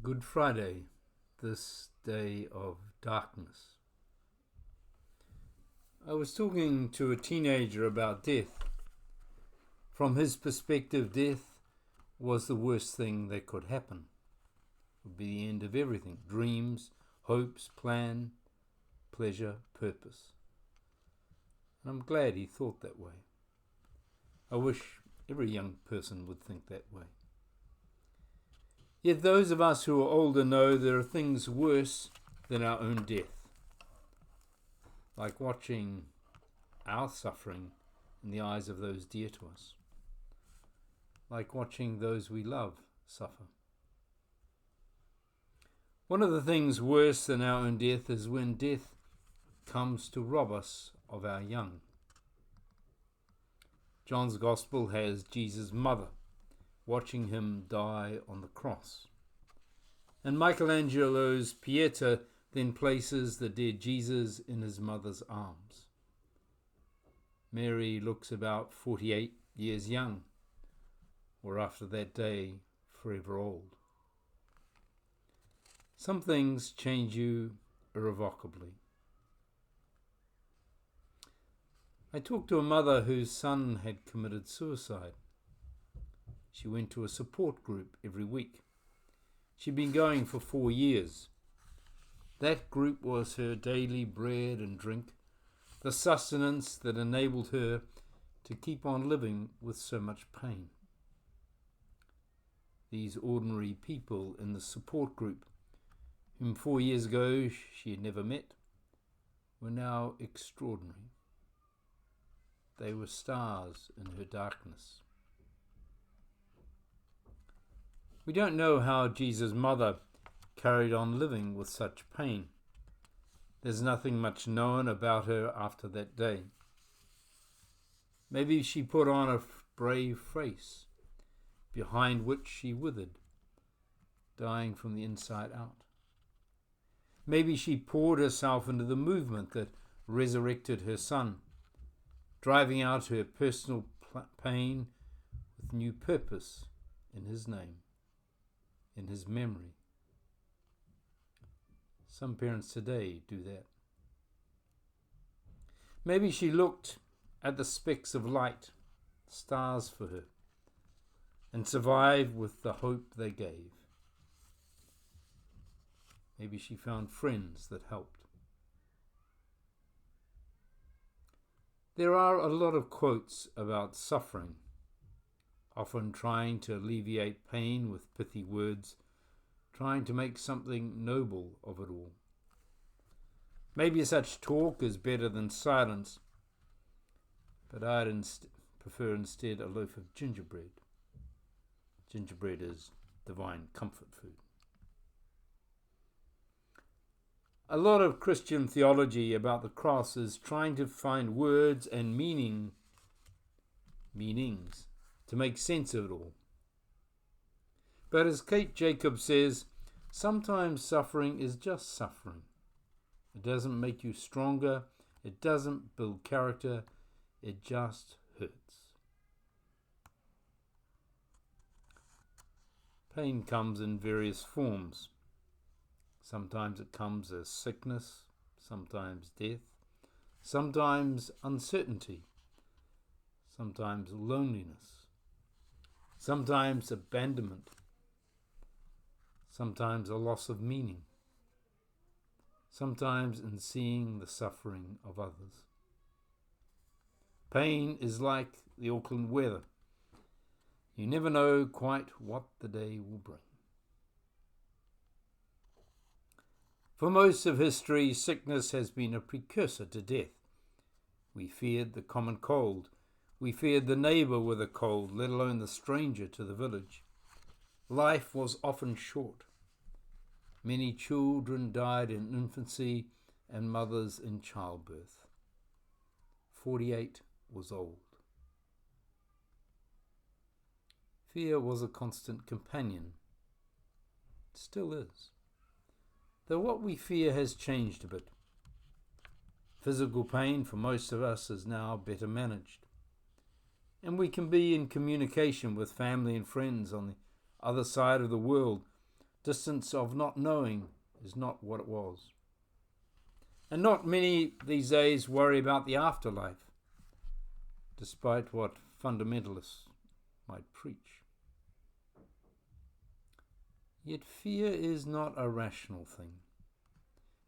Good Friday, this day of darkness. I was talking to a teenager about death. From his perspective, death was the worst thing that could happen. It would be the end of everything: dreams, hopes, plan, pleasure, purpose. And I'm glad he thought that way. I wish every young person would think that way. Yet those of us who are older know there are things worse than our own death, like watching our suffering in the eyes of those dear to us, like watching those we love suffer. One of the things worse than our own death is when death comes to rob us of our young. John's Gospel has Jesus' mother watching him die on the cross. And Michelangelo's Pieta then places the dead Jesus in his mother's arms. Mary looks about 48 years young, or after that day, forever old. Some things change you irrevocably. I talked to a mother whose son had committed suicide. She went to a support group every week. She'd been going for 4 years. That group was her daily bread and drink, the sustenance that enabled her to keep on living with so much pain. These ordinary people in the support group, whom 4 years ago she had never met, were now extraordinary. They were stars in her darkness. We don't know how Jesus' mother carried on living with such pain. There's nothing much known about her after that day. Maybe she put on a brave face, behind which she withered, dying from the inside out. Maybe she poured herself into the movement that resurrected her son, driving out her personal pain with new purpose in his name, in his memory. Some parents today do that. Maybe she looked at the specks of light, stars for her, and survived with the hope they gave. Maybe she found friends that helped. There are a lot of quotes about suffering, often trying to alleviate pain with pithy words, trying to make something noble of it all. Maybe such talk is better than silence, but I'd prefer instead a loaf of gingerbread. Gingerbread is divine comfort food. A lot of Christian theology about the cross is trying to find words and meanings to make sense of it all. But as Kate Jacobs says, sometimes suffering is just suffering. It doesn't make you stronger. It doesn't build character. It just hurts. Pain comes in various forms. Sometimes it comes as sickness, sometimes death, sometimes uncertainty, sometimes loneliness, sometimes abandonment, sometimes a loss of meaning, sometimes in seeing the suffering of others. Pain is like the Auckland weather. You never know quite what the day will bring. For most of history, sickness has been a precursor to death. We feared the common cold. We feared the neighbour with a cold, let alone the stranger to the village. Life was often short. Many children died in infancy and mothers in childbirth. 48 was old. Fear was a constant companion. It still is. Though what we fear has changed a bit. Physical pain for most of us is now better managed. And we can be in communication with family and friends on the other side of the world Distance of not knowing is not what it was. And not many these days worry about the afterlife, despite what fundamentalists might preach. Yet fear is not a rational thing.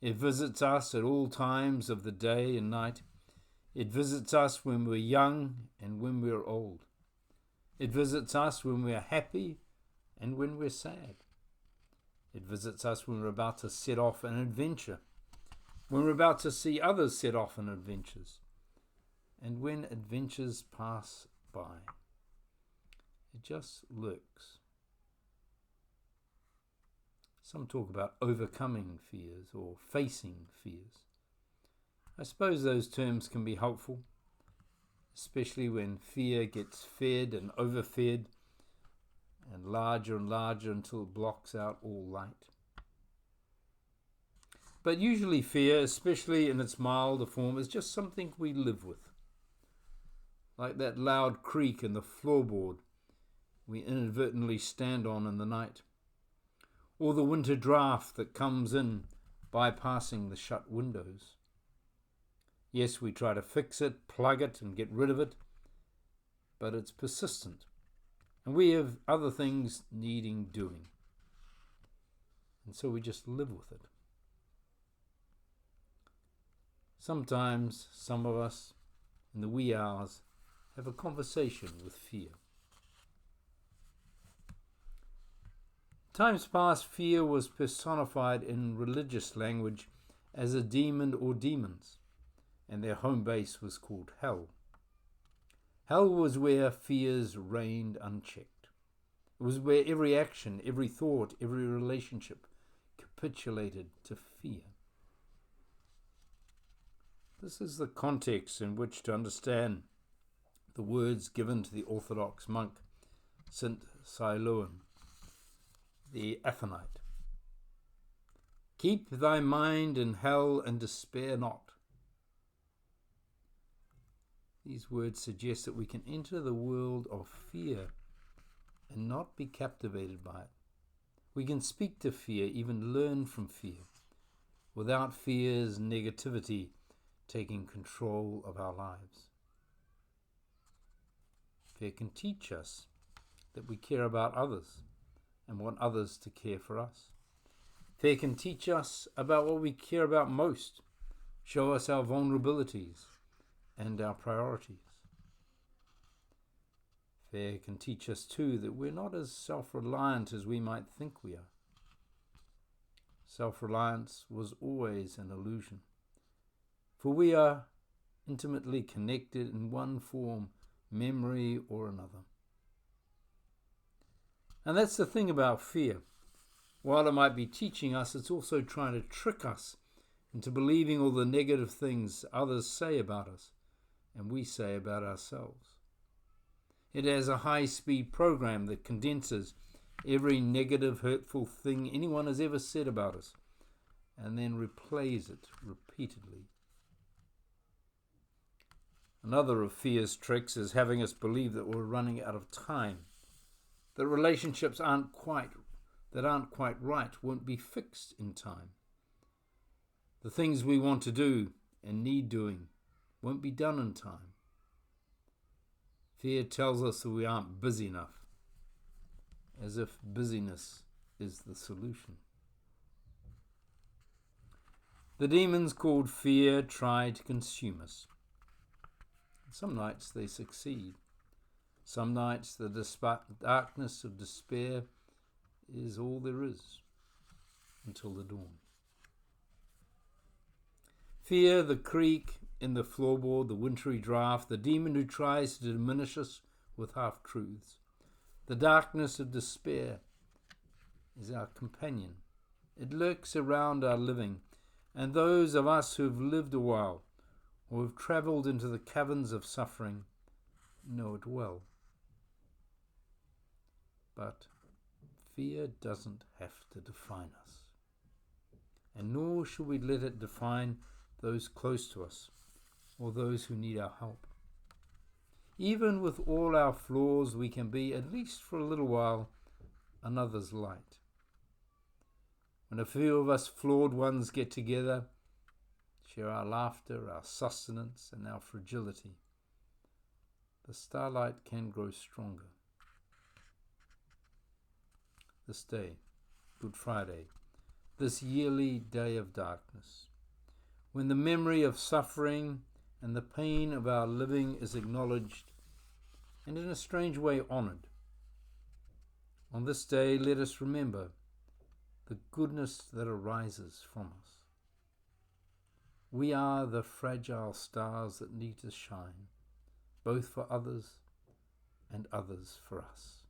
It visits us at all times of the day and night. It visits us when we're young and when we're old. It visits us when we're happy and when we're sad. It visits us when we're about to set off an adventure, when we're about to see others set off on adventures, and when adventures pass by. It just lurks. Some talk about overcoming fears or facing fears. I suppose those terms can be helpful, especially when fear gets fed and overfed and larger until it blocks out all light. But usually fear, especially in its milder form, is just something we live with. Like that loud creak in the floorboard we inadvertently stand on in the night, or the winter draft that comes in bypassing the shut windows. Yes, we try to fix it, plug it, and get rid of it, but it's persistent, and we have other things needing doing, and so we just live with it. Sometimes some of us, in the wee hours, have a conversation with fear. Times past, fear was personified in religious language as a demon or demons, and their home base was called hell. Hell was where fears reigned unchecked. It was where every action, every thought, every relationship capitulated to fear. This is the context in which to understand the words given to the Orthodox monk St. Silouan, the Athonite. Keep thy mind in hell and despair not. These words suggest that we can enter the world of fear and not be captivated by it. We can speak to fear, even learn from fear, without fear's negativity taking control of our lives. Fear can teach us that we care about others and want others to care for us. Fear can teach us about what we care about most, show us our vulnerabilities and our priorities. Fear can teach us too that we're not as self-reliant as we might think we are. Self-reliance was always an illusion, for we are intimately connected in one form, memory or another. And that's the thing about fear. While it might be teaching us, it's also trying to trick us into believing all the negative things others say about us and we say about ourselves. It has a high-speed program that condenses every negative, hurtful thing anyone has ever said about us and then replays it repeatedly. Another of fear's tricks is having us believe that we're running out of time, that relationships aren't quite right won't be fixed in time. The things we want to do and need doing won't be done in time. Fear tells us that we aren't busy enough, as if busyness is the solution. The demons called fear try to consume us. Some nights they succeed. Some nights the darkness of despair is all there is until the dawn. Fear, the creak in the floorboard, the wintry draft, the demon who tries to diminish us with half-truths. The darkness of despair is our companion. It lurks around our living, and those of us who have lived a while or have travelled into the caverns of suffering know it well. But fear doesn't have to define us, and nor should we let it define those close to us or those who need our help. Even with all our flaws, we can be, at least for a little while, another's light. when a few of us flawed ones get together, share our laughter, our sustenance, and our fragility, the starlight can grow stronger. This day, Good Friday, this yearly day of darkness, when the memory of suffering and the pain of our living is acknowledged and in a strange way honoured. On this day, let us remember the goodness that arises from us. We are the fragile stars that need to shine, both for others and others for us.